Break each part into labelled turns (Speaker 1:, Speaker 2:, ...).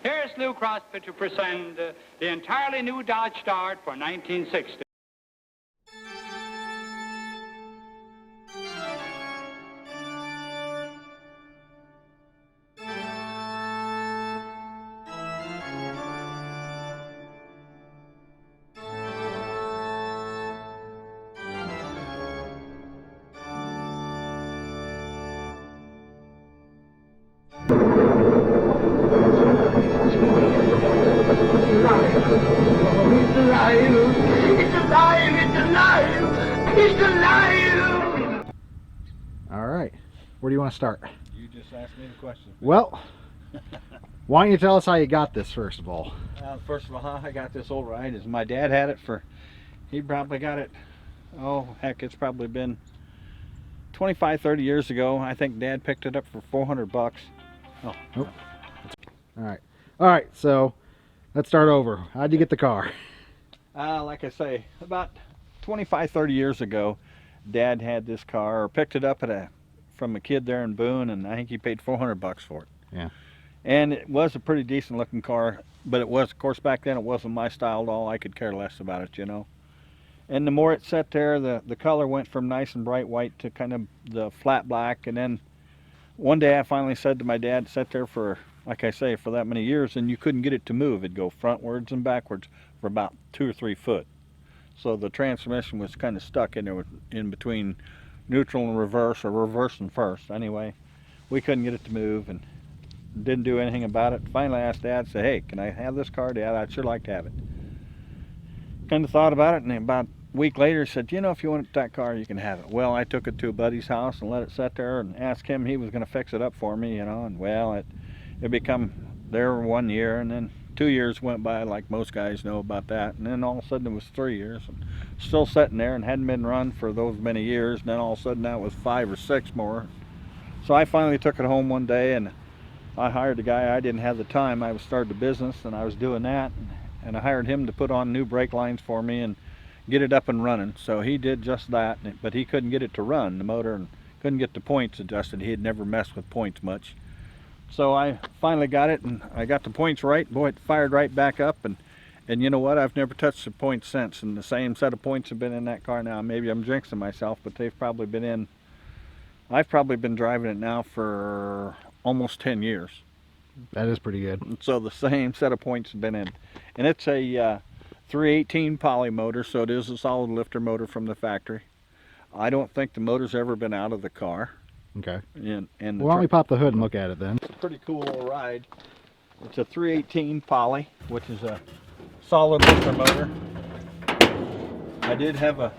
Speaker 1: Here's Lou Crosby to present the entirely new Dodge Dart for 1960.
Speaker 2: All right, where do you want to start?
Speaker 3: You just asked me the question.
Speaker 2: Well, why don't you tell us how you got this first of all?
Speaker 3: First of all, how I got this old ride is my dad had it for, he probably got it, oh heck, it's probably been 25, 30 years ago. I think Dad picked it up for 400 bucks. Oh.
Speaker 2: Nope. All right, so let's start over. How'd you get the car?
Speaker 3: Like I say, about 25, 30 years ago, Dad had this car, or picked it up from a kid there in Boone, and I think he paid 400 bucks for it.
Speaker 2: Yeah.
Speaker 3: And it was a pretty decent looking car, but it was, of course, back then it wasn't my style at all. I could care less about it, you know. And the more it sat there, the color went from nice and bright white to kind of the flat black. And then one day I finally said to my dad, it sat there for, like I say, for that many years, and you couldn't get it to move. It'd go frontwards and backwards for about 2 or 3 foot. So the transmission was kind of stuck in there in between neutral and reverse, or reverse and first. Anyway, we couldn't get it to move and didn't do anything about it. Finally I asked Dad, said, hey, can I have this car, Dad? I'd sure like to have it. Kind of thought about it, and about a week later he said, you know, if you want that car, you can have it. Well, I took it to a buddy's house and let it sit there and asked him, he was going to fix it up for me, you know, and well, it become there 1 year, and then 2 years went by, like most guys know about that, and then all of a sudden it was 3 years, and still sitting there and hadn't been run for those many years, and then all of a sudden that was 5 or 6 more. So I finally took it home one day, and I hired a guy. I didn't have the time. I was starting a business and I was doing that, and I hired him to put on new brake lines for me and get it up and running. So he did just that, but he couldn't get it to run, the motor, and couldn't get the points adjusted. He had never messed with points much. So I finally got it, and I got the points right. Boy, it fired right back up, and you know what? I've never touched the points since, and the same set of points have been in that car now. Maybe I'm jinxing myself, but they've probably been in. I've probably been driving it now for almost 10 years.
Speaker 2: That is pretty good.
Speaker 3: And so the same set of points have been in. And it's a 318 poly motor, so it is a solid lifter motor from the factory. I don't think the motor's ever been out of the car.
Speaker 2: Okay.
Speaker 3: And
Speaker 2: well, why don't we pop the hood and look at it then?
Speaker 3: It's a pretty cool little ride. It's a 318 poly, which is a solid lifter motor. I did have a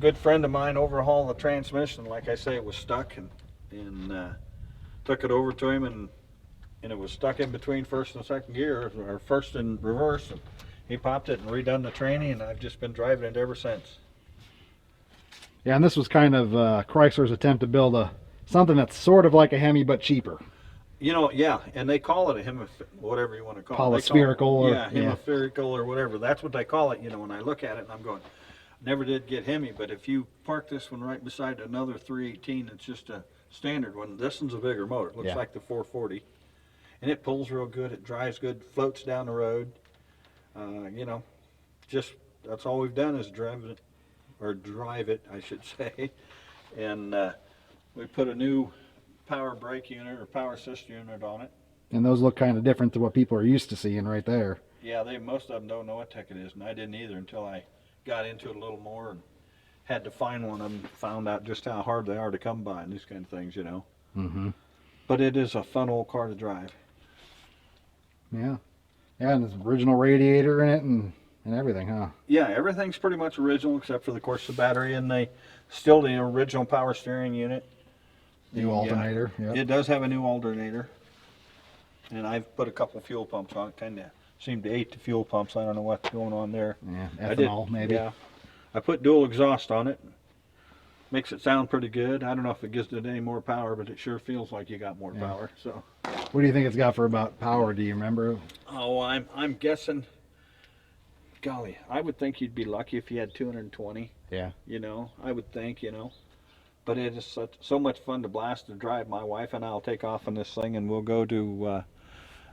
Speaker 3: good friend of mine overhaul the transmission. Like I say, it was stuck, and took it over to him, and it was stuck in between first and second gear, or first and reverse, and he popped it and redone the tranny, and I've just been driving it ever since.
Speaker 2: Yeah, and this was kind of Chrysler's attempt to build something that's sort of like a Hemi but cheaper.
Speaker 3: You know, yeah, and they call it a whatever you want to call it.
Speaker 2: Polyspherical.
Speaker 3: Yeah, hemispherical or whatever. That's what they call it, you know, when I look at it and I'm going, never did get Hemi, but if you park this one right beside another 318, it's just a standard one. This one's a bigger motor. It looks like the 440. And it pulls real good, it drives good, floats down the road. You know, just that's all we've done is drive it, I should say. And we put a new power brake unit or power assist unit on it.
Speaker 2: And those look kind of different to what people are used to seeing right there.
Speaker 3: Yeah, most of them don't know what the heck it is, and I didn't either until I got into it a little more and had to find one of them, found out just how hard they are to come by and these kind of things, you know.
Speaker 2: Mm-hmm.
Speaker 3: But it is a fun old car to drive.
Speaker 2: Yeah. Yeah, and there's an original radiator in it and everything, huh?
Speaker 3: Yeah, everything's pretty much original except for, of course, the battery, and still the original power steering unit.
Speaker 2: New alternator. Yep.
Speaker 3: It does have a new alternator. And I've put a couple fuel pumps on it. Kind of seemed to hate the fuel pumps. I don't know what's going on there.
Speaker 2: Yeah, ethanol maybe.
Speaker 3: Yeah. I put dual exhaust on it. Makes it sound pretty good. I don't know if it gives it any more power, but it sure feels like you got more power. So,
Speaker 2: what do you think it's got for about power? Do you remember?
Speaker 3: Oh, I'm guessing. Golly, I would think you'd be lucky if you had 220.
Speaker 2: Yeah.
Speaker 3: You know, I would think, you know. But it is so much fun to blast and drive. My wife and I'll take off on this thing, and we'll go to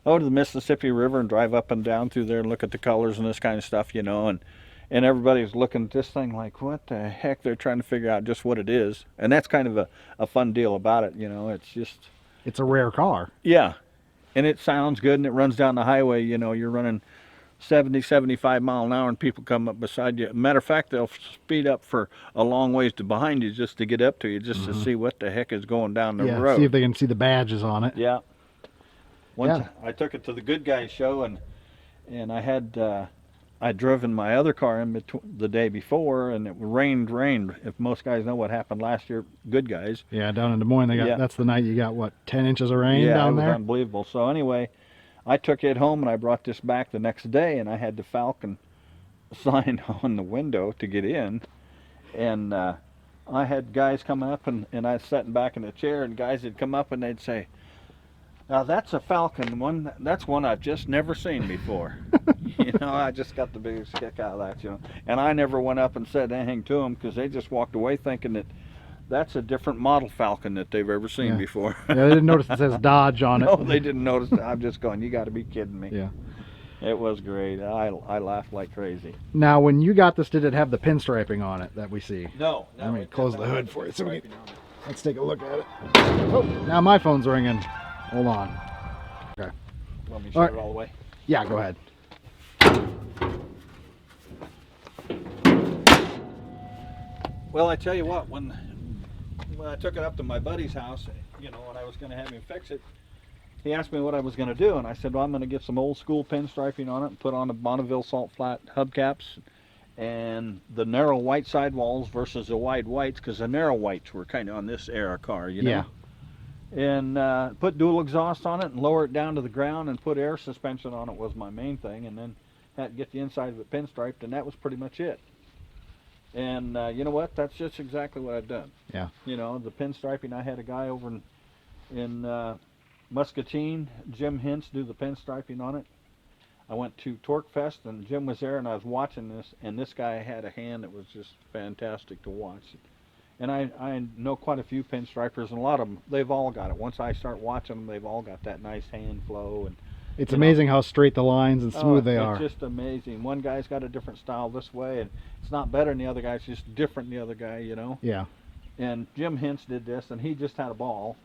Speaker 3: to the Mississippi River and drive up and down through there and look at the colors and this kind of stuff, you know, and everybody's looking at this thing like, what the heck? They're trying to figure out just what it is. And that's kind of a fun deal about it, you know. It's just...
Speaker 2: It's a rare car.
Speaker 3: Yeah. And it sounds good, and it runs down the highway, you know. You're running 70, 75 mile an hour, and people come up beside you. Matter of fact, they'll speed up for a long ways to behind you just to get up to you, just to see what the heck is going down the road.
Speaker 2: See if they can see the badges on it.
Speaker 3: Yeah. Once I took it to the Good Guys show, and I had... I'd driven my other car in the day before, and it rained. If most guys know what happened last year, Good Guys.
Speaker 2: Yeah, down in Des Moines, that's the night you got, what, 10 inches of rain down there?
Speaker 3: Yeah, it was unbelievable. So anyway, I took it home, and I brought this back the next day, and I had the Falcon sign on the window to get in. And I had guys come up, and I was sitting back in the chair, and guys would come up, and they'd say, now that's a Falcon one. That's one I've just never seen before. You know, I just got the biggest kick out of that, you know. And I never went up and said anything to them because they just walked away thinking that that's a different model Falcon that they've ever seen before.
Speaker 2: Yeah, they didn't notice it says Dodge on it.
Speaker 3: No, they didn't notice it. I'm just going, you got to be kidding me.
Speaker 2: Yeah.
Speaker 3: It was great. I laughed like crazy.
Speaker 2: Now, when you got this, did it have the pinstriping on it that we see?
Speaker 3: No.
Speaker 2: Let me close the hood for you. So let's take a look at it. Oh, now my phone's ringing. Hold on. Okay.
Speaker 3: Want me to shut it all the way?
Speaker 2: Yeah, go ahead.
Speaker 3: Well, I tell you what, when I took it up to my buddy's house, you know, when I was going to have him fix it, he asked me what I was going to do, and I said, well, I'm going to get some old school pinstriping on it and put on the Bonneville salt flat hubcaps and the narrow white sidewalls versus the wide whites, because the narrow whites were kind of on this era car, you know. Yeah. And put dual exhaust on it and lower it down to the ground and put air suspension on it was my main thing, and then had to get the inside of it pinstriped, and that was pretty much it. And you know what? That's just exactly what I've done.
Speaker 2: Yeah.
Speaker 3: You know, the pinstriping, I had a guy over in Muscatine, Jim Hintz, do the pinstriping on it. I went to Torquefest, and Jim was there, and I was watching this, and this guy had a hand that was just fantastic to watch. And I know quite a few pinstripers, and a lot of them, they've all got it. Once I start watching them, they've all got that nice hand flow. And
Speaker 2: it's amazing how straight the lines and smooth they are.
Speaker 3: It's just amazing. One guy's got a different style this way, and it's not better than the other guy. It's just different than the other guy, you know?
Speaker 2: Yeah.
Speaker 3: And Jim Hintz did this, and he just had a ball.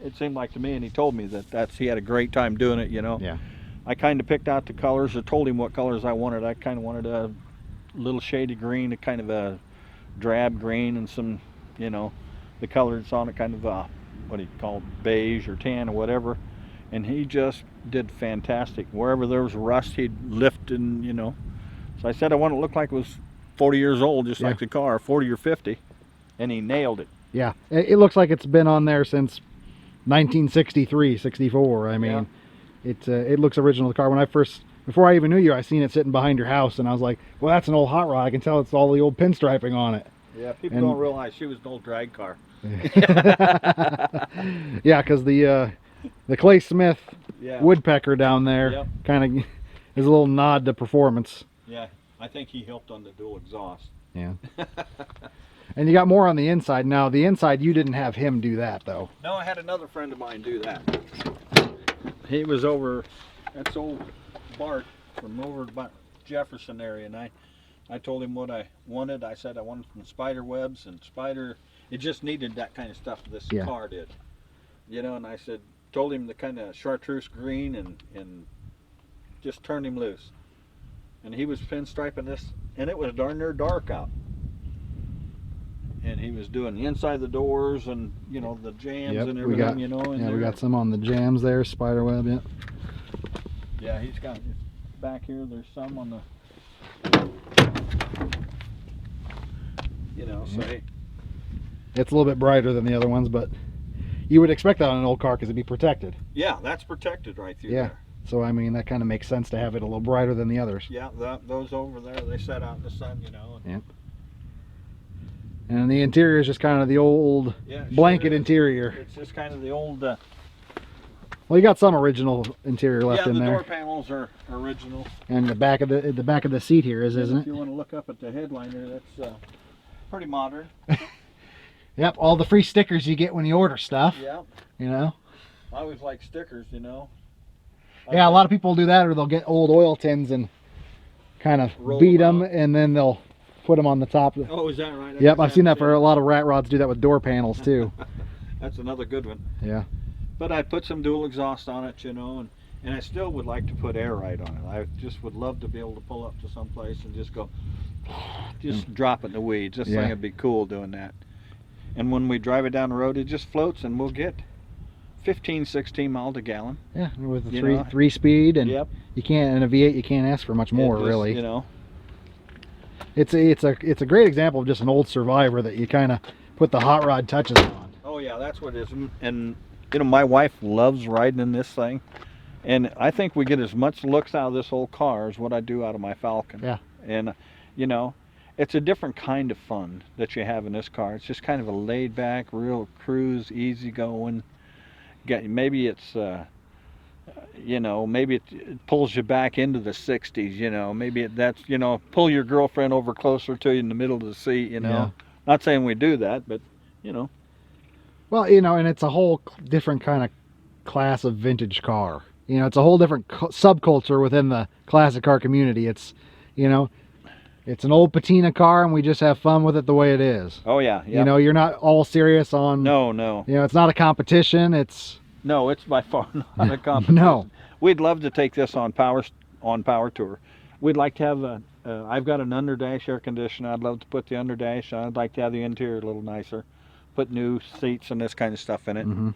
Speaker 3: It seemed like to me, and he told me that he had a great time doing it, you know?
Speaker 2: Yeah.
Speaker 3: I kind of picked out the colors. I told him what colors I wanted. I kind of wanted a little shady green, a kind of a drab green, and some, you know, the colors on it kind of a, what do you call it, beige or tan or whatever. And he just did fantastic. Wherever there was rust, he'd lift, and, you know. So I said I wanted it to look like it was 40 years old, just like the car, 40 or 50, and he nailed it.
Speaker 2: Yeah, it looks like it's been on there since 1963, 64. I mean, it looks original to the car. When before I even knew you, I seen it sitting behind your house, and I was like, well, that's an old hot rod. I can tell it's all the old pinstriping on it.
Speaker 3: Yeah, people don't realize she was an old drag car.
Speaker 2: Yeah, because the Clay Smith woodpecker down there kind of is a little nod to performance.
Speaker 3: Yeah, I think he helped on the dual exhaust.
Speaker 2: Yeah. And you got more on the inside. Now, the inside, you didn't have him do that, though.
Speaker 3: No, I had another friend of mine do that. He was over, that's old Bart from over by Jefferson area, and I told him what I wanted. I said I wanted some spider webs and spider, it just needed that kind of stuff this car did. You know, and I told him the kind of chartreuse green and just turned him loose. And he was pinstriping this, and it was darn near dark out. And he was doing the inside of the doors and, you know, the jams and everything, you know. And
Speaker 2: we got some on the jams there, spiderweb, yeah.
Speaker 3: Yeah, he's got, back here, there's some on the, you know, so
Speaker 2: it's a little bit brighter than the other ones, but you would expect that on an old car because it'd be protected.
Speaker 3: Yeah, that's protected right through there.
Speaker 2: So, I mean, that kind of makes sense to have it a little brighter than the others.
Speaker 3: Yeah, those over there, they set out in the sun, you know.
Speaker 2: Yeah. And the interior is just kind of the old blanket interior.
Speaker 3: It's just kind of the old...
Speaker 2: well, you got some original interior left in there.
Speaker 3: Yeah, the door panels are original.
Speaker 2: And the back of the seat here isn't it?
Speaker 3: If you want to look up at the headliner, that's pretty modern.
Speaker 2: Yep, all the free stickers you get when you order stuff.
Speaker 3: Yeah.
Speaker 2: You know?
Speaker 3: I always like stickers, you know.
Speaker 2: Yeah, a lot of people do that, or they'll get old oil tins and kind of beat them, and then they'll put them on the top.
Speaker 3: Oh, is that right?
Speaker 2: Yep, I've seen that for a lot of rat rods do that with door panels too.
Speaker 3: That's another good one.
Speaker 2: Yeah.
Speaker 3: But I put some dual exhaust on it, you know, and I still would like to put air right on it. I just would love to be able to pull up to some place and just go, just drop it in the weeds. This thing would be cool doing that. And when we drive it down the road, it just floats, and we'll get 15, 16 miles a gallon.
Speaker 2: Yeah, with a three speed, and you can't, in a V8 you can't ask for much more, really.
Speaker 3: You know,
Speaker 2: it's a great example of just an old Survivor that you kind of put the hot rod touches on.
Speaker 3: Oh yeah, that's what it is. And you know, my wife loves riding in this thing, and I think we get as much looks out of this old car as what I do out of my Falcon.
Speaker 2: Yeah.
Speaker 3: And you know, it's a different kind of fun that you have in this car. It's just kind of a laid back, real cruise, easy going. Maybe it's you know, maybe it pulls you back into the 60s, you know, maybe that's, you know, pull your girlfriend over closer to you in the middle of the seat, you know.
Speaker 2: Yeah.
Speaker 3: Not saying we do that, but you know.
Speaker 2: Well, you know, and it's a whole different kind of class of vintage car. You know, it's a whole different subculture within the classic car community. It's, you know, it's an old patina car, and we just have fun with it the way it is.
Speaker 3: Oh yeah, yeah.
Speaker 2: You know, you're not all serious on.
Speaker 3: No.
Speaker 2: You know, it's not a competition. It's.
Speaker 3: No, it's by far not a competition.
Speaker 2: No.
Speaker 3: We'd love to take this on power tour. We'd like to have I've got an underdash air conditioner. I'd love to put the underdash on. I'd like to have the interior a little nicer. Put new seats and this kind of stuff in it.
Speaker 2: Mm-hmm.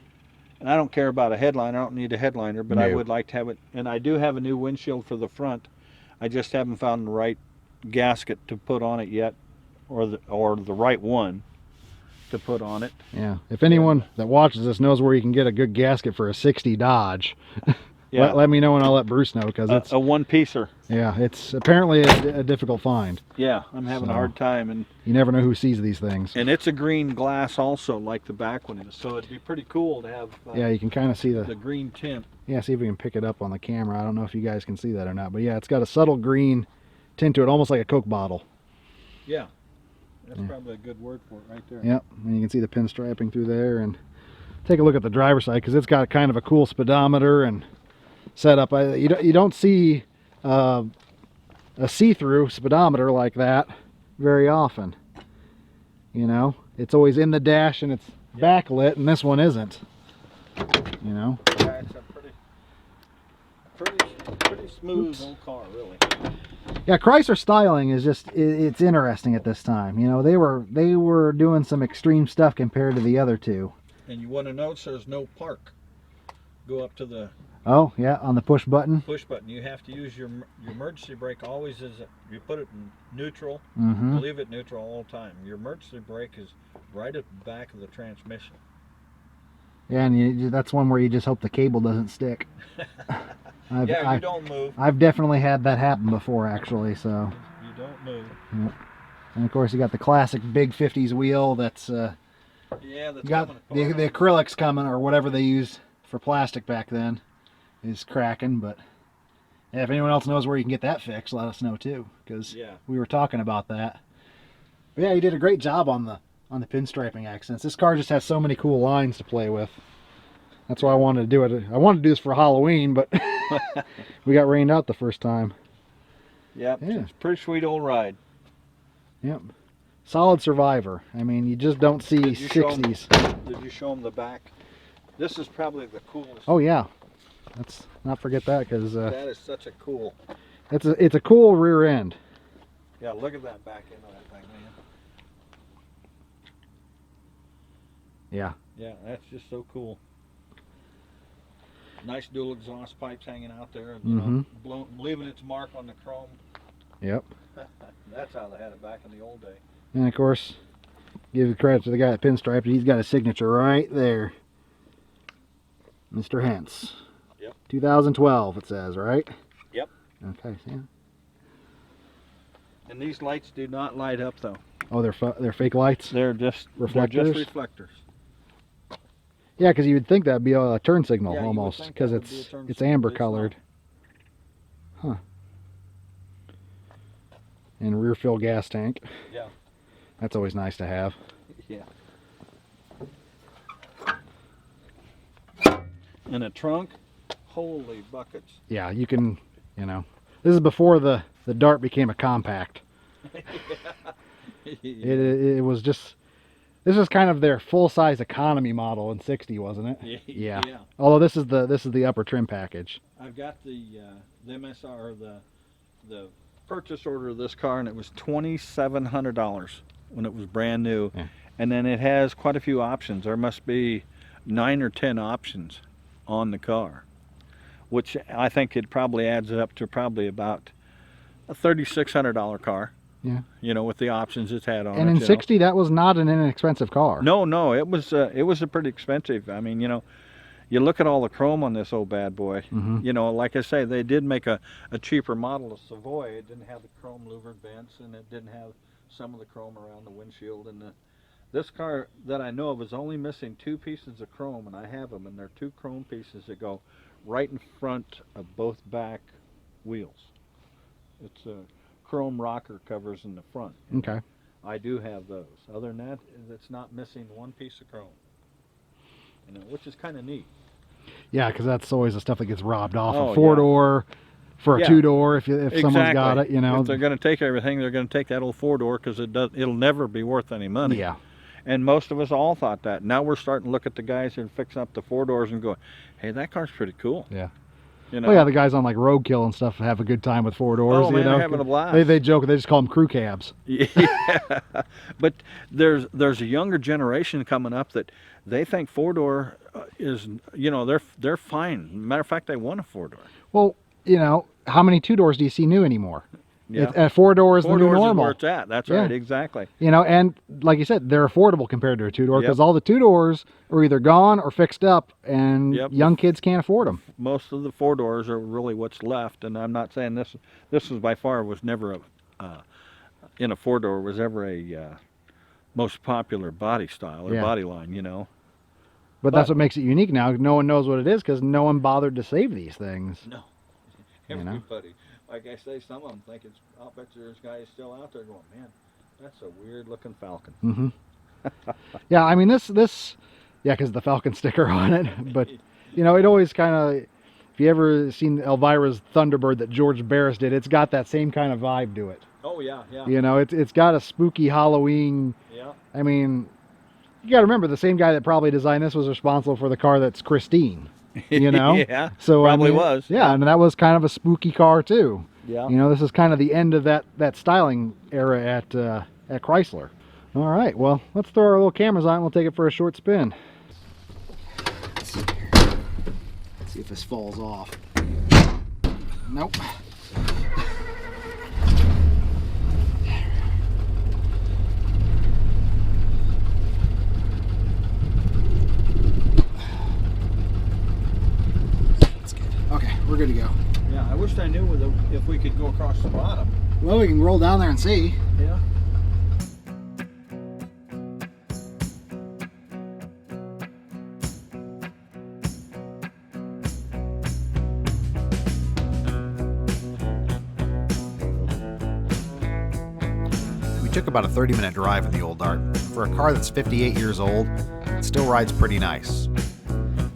Speaker 3: And I don't care about a headliner. I don't need a headliner, but I would like to have it. And I do have a new windshield for the front. I just haven't found the right gasket to put on it yet, or the right one to put on it.
Speaker 2: Yeah. If anyone that watches this knows where you can get a good gasket for a 60 Dodge, let me know, and I'll let Bruce know, because it's
Speaker 3: a one-piecer.
Speaker 2: Yeah, it's apparently a difficult find.
Speaker 3: Yeah, I'm having a hard time, and
Speaker 2: you never know who sees these things.
Speaker 3: And it's a green glass also, like the back one is. So it'd be pretty cool to have.
Speaker 2: Yeah, you can kind of see the
Speaker 3: green tint.
Speaker 2: Yeah, see if we can pick it up on the camera. I don't know if you guys can see that or not, but yeah, it's got a subtle green tint to it, almost like a Coke bottle.
Speaker 3: Yeah, that's probably a good word for it right there.
Speaker 2: Yep, and you can see the pinstriping through there. And take a look at the driver's side, because it's got kind of a cool speedometer and setup. You don't see a see-through speedometer like that very often. You know, it's always in the dash and it's backlit, and this one isn't. You know.
Speaker 3: Yeah, it's a pretty smooth old car, really.
Speaker 2: Yeah, Chrysler styling is just, it's interesting at this time. You know, they were doing some extreme stuff compared to the other two.
Speaker 3: And you want to notice there's no park. Go up to the
Speaker 2: Oh yeah, on the push button.
Speaker 3: Push button. You have to use your emergency brake always you put it in neutral.
Speaker 2: Mm-hmm.
Speaker 3: Leave it neutral all the time. Your emergency brake is right at the back of the transmission.
Speaker 2: Yeah, and that's one where you just hope the cable doesn't stick.
Speaker 3: You don't move.
Speaker 2: I've definitely had that happen before, actually. So
Speaker 3: you don't move.
Speaker 2: Yep. And of course, you got the classic big 50s wheel. That's
Speaker 3: that's
Speaker 2: got the acrylics coming, or whatever they used for plastic back then, is cracking. But yeah, if anyone else knows where you can get that fixed, let us know too, because we were talking about that. But yeah, you did a great job on the pinstriping accents. This car just has so many cool lines to play with. That's why I wanted to do it. I wanted to do this for Halloween, but we got rained out the first time.
Speaker 3: Yep, yeah. It's a pretty sweet old ride.
Speaker 2: Yep. Solid Survivor. I mean, you just don't see 60s.
Speaker 3: Did you show them the back? This is probably the coolest.
Speaker 2: Oh yeah. Let's not forget that, because
Speaker 3: that is such a cool.
Speaker 2: It's a cool rear end.
Speaker 3: Yeah, look at that back end of that thing, man.
Speaker 2: Yeah.
Speaker 3: Yeah, that's just so cool. Nice dual exhaust pipes hanging out there, you know, leaving its mark on the chrome.
Speaker 2: Yep.
Speaker 3: That's how they had it back in the old day.
Speaker 2: And of course, give the credit to the guy that pinstriped it. He's got a signature right there. Mr. Hentz.
Speaker 3: Yep.
Speaker 2: 2012 it says, right?
Speaker 3: Yep.
Speaker 2: Okay, yeah.
Speaker 3: And these lights do not light up though.
Speaker 2: Oh, they're fake lights?
Speaker 3: They're just
Speaker 2: reflectors?
Speaker 3: They're just reflectors.
Speaker 2: Yeah, because you would think that'd be a turn signal almost, because it's amber colored. Huh. And rear fill gas tank.
Speaker 3: Yeah.
Speaker 2: That's always nice to have.
Speaker 3: Yeah. And a trunk. Holy buckets.
Speaker 2: Yeah, you can, you know. This is before the Dart became a compact. It was just, this was kind of their full-size economy model in '60, wasn't it?
Speaker 3: Yeah.
Speaker 2: Although this is the upper trim package.
Speaker 3: I've got the MSR, the purchase order of this car, and it was $2,700 when it was brand new.
Speaker 2: Yeah.
Speaker 3: And then it has quite a few options. There must be 9 or 10 options on the car, which I think it probably adds up to probably about a $3,600 car.
Speaker 2: Yeah.
Speaker 3: You know, with the options it's had on it.
Speaker 2: And in '60, that was not an inexpensive car.
Speaker 3: No, it was a pretty expensive. I mean, you know, you look at all the chrome on this old bad boy.
Speaker 2: Mm-hmm.
Speaker 3: You know, like I say, they did make a cheaper model of Savoy. It didn't have the chrome louvered vents, and it didn't have some of the chrome around the windshield. And this car that I know of is only missing 2 pieces of chrome, and I have them, and they're 2 chrome pieces that go right in front of both back wheels. It's a chrome rocker covers in the front.
Speaker 2: Okay.
Speaker 3: I do have those. Other than that, it's not missing 1 piece of chrome, which is kind of neat.
Speaker 2: Yeah, because that's always the stuff that gets robbed off
Speaker 3: Oh,
Speaker 2: a 4-door for a
Speaker 3: Yeah.
Speaker 2: 2-door if someone's got it, you know.
Speaker 3: If they're going to take everything, they're going to take that old 4-door because it'll never be worth any money.
Speaker 2: Yeah.
Speaker 3: And most of us all thought that. Now we're starting to look at the guys who are fixing up the 4-doors and go, hey, that car's pretty cool.
Speaker 2: Yeah.
Speaker 3: You know?
Speaker 2: Oh yeah, the guys on like Roadkill and stuff have a good time with 4-doors.
Speaker 3: Oh, man,
Speaker 2: you know?
Speaker 3: they're having a blast.
Speaker 2: They joke, they just call them crew cabs.
Speaker 3: Yeah. But there's a younger generation coming up that they think 4-door is, you know, they're fine. Matter of fact, they want a 4-door.
Speaker 2: Well, you know, how many 2-doors do you see new anymore?
Speaker 3: Yeah.
Speaker 2: 4-door is the new
Speaker 3: 4-doors is
Speaker 2: normal.
Speaker 3: where it's at. That's
Speaker 2: Yeah.
Speaker 3: right, exactly.
Speaker 2: You know, and like you said, they're affordable compared to a 2-door because
Speaker 3: Yep.
Speaker 2: all the 2-doors are either gone or fixed up, and
Speaker 3: Yep.
Speaker 2: young kids can't afford them.
Speaker 3: Most of the 4-doors are really what's left, and I'm not saying this was by far was never in a 4-door was ever a most popular body style or
Speaker 2: Yeah.
Speaker 3: body line, you know.
Speaker 2: But that's what makes it unique now. No one knows what it is because no one bothered to save these things.
Speaker 3: No,
Speaker 2: You know?
Speaker 3: everybody. Like I say, some of them think it's. I'll bet there's guys still out there going, man, that's a weird looking Falcon.
Speaker 2: Mm-hmm. Yeah, I mean this, yeah, because the Falcon sticker on it. But you know, it always kind of. If you ever seen Elvira's Thunderbird that George Barris did, it's got that same kind of vibe to it.
Speaker 3: Oh yeah, yeah.
Speaker 2: You know, it's got a spooky Halloween.
Speaker 3: Yeah.
Speaker 2: I mean, you got to remember the same guy that probably designed this was responsible for the car that's Christine. You know,
Speaker 3: Yeah.
Speaker 2: So
Speaker 3: probably
Speaker 2: I mean,
Speaker 3: was.
Speaker 2: Yeah, and that was kind of a spooky car too.
Speaker 3: Yeah.
Speaker 2: You know, this is kind of the end of that styling era at Chrysler. All right, well, let's throw our little cameras on and we'll take it for a short spin. Let's see here. Let's see if this falls off. Nope. That's good. Okay, we're good to go.
Speaker 3: Yeah. I wished I knew if we could go across the bottom.
Speaker 2: Well, we can roll down there and see.
Speaker 3: Yeah.
Speaker 4: We took about a 30-minute drive in the old Dart. For a car that's 58 years old, it still rides pretty nice.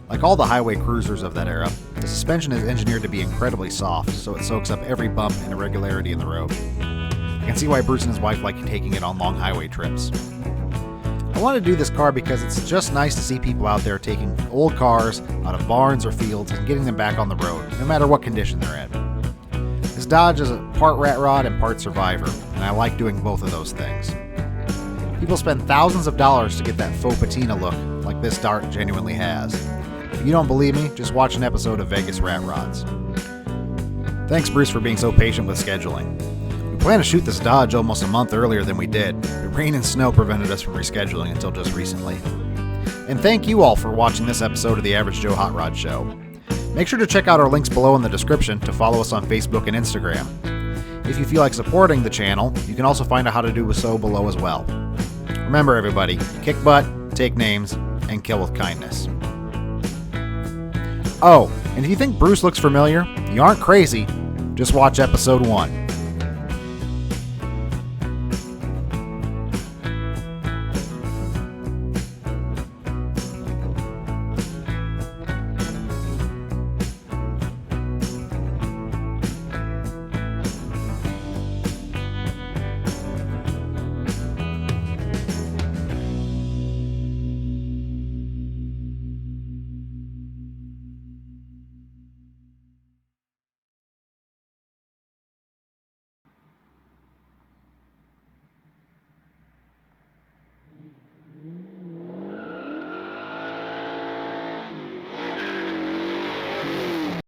Speaker 4: Like all the highway cruisers of that era, the suspension is engineered to be incredibly soft, so it soaks up every bump and irregularity in the road. I can see why Bruce and his wife like taking it on long highway trips. I wanted to do this car because it's just nice to see people out there taking old cars out of barns or fields and getting them back on the road, no matter what condition they're in. This Dodge is a part rat rod and part survivor, and I like doing both of those things. People spend thousands of dollars to get that faux patina look like this Dart genuinely has. If you don't believe me, just watch an episode of Vegas Rat Rods. Thanks, Bruce, for being so patient with scheduling. We planned to shoot this Dodge almost a month earlier than we did, but rain and snow prevented us from rescheduling until just recently. And thank you all for watching this episode of the Average Joe Hot Rod Show. Make sure to check out our links below in the description to follow us on Facebook and Instagram. If you feel like supporting the channel, you can also find out how to do so below as well. Remember everybody, kick butt, take names, and kill with kindness. Oh, and if you think Bruce looks familiar, you aren't crazy. Just watch episode 1.